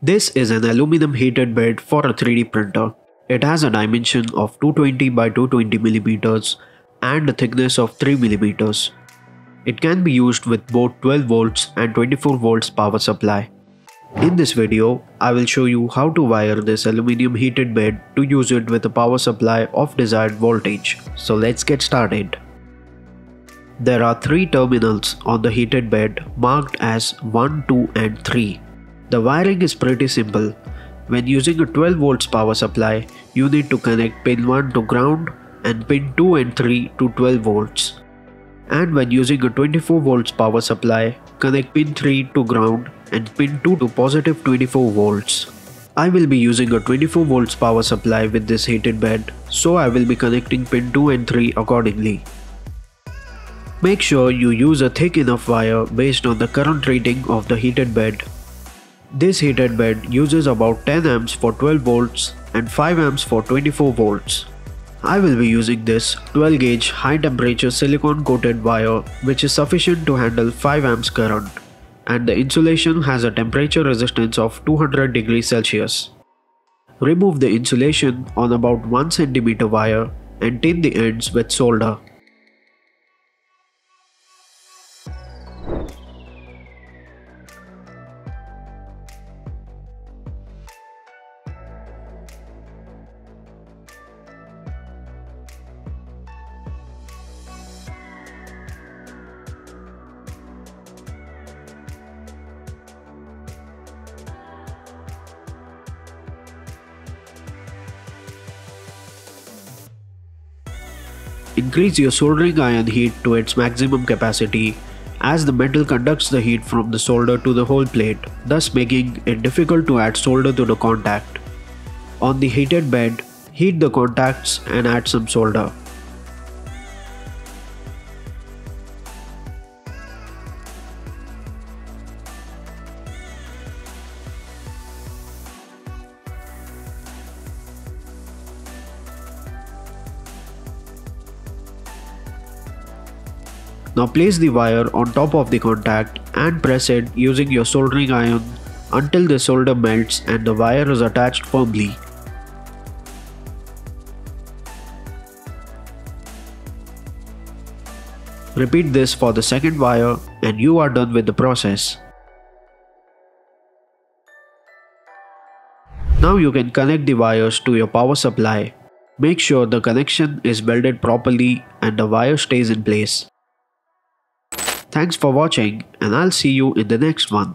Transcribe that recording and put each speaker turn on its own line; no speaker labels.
This is an aluminum heated bed for a 3D printer. It has a dimension of 220 by 220 millimeters and a thickness of 3 millimeters. It can be used with both 12 volts and 24 volts power supply. In this video, I will show you how to wire this aluminum heated bed to use it with a power supply of desired voltage. So let's get started. There are 3 terminals on the heated bed marked as 1, 2 and 3. The wiring is pretty simple. When using a 12 volts power supply, you need to connect pin 1 to ground and pin 2 and 3 to 12 volts. And when using a 24 volts power supply, connect pin 3 to ground and pin 2 to positive 24 volts. I will be using a 24 volts power supply with this heated bed, so I will be connecting pin 2 and 3 accordingly. Make sure you use a thick enough wire based on the current rating of the heated bed. This heated bed uses about 10 amps for 12 volts and 5 amps for 24 volts. I will be using this 12 gauge high temperature silicone coated wire which is sufficient to handle 5 amps current, and the insulation has a temperature resistance of 200 degrees Celsius. Remove the insulation on about 1 cm wire and tin the ends with solder. Increase your soldering iron heat to its maximum capacity, as the metal conducts the heat from the solder to the whole plate, thus making it difficult to add solder to the contact. On the heated bed, heat the contacts and add some solder. Now place the wire on top of the contact and press it using your soldering iron until the solder melts and the wire is attached firmly. Repeat this for the second wire and you are done with the process. Now you can connect the wires to your power supply. Make sure the connection is welded properly and the wire stays in place. Thanks for watching, and I'll see you in the next one.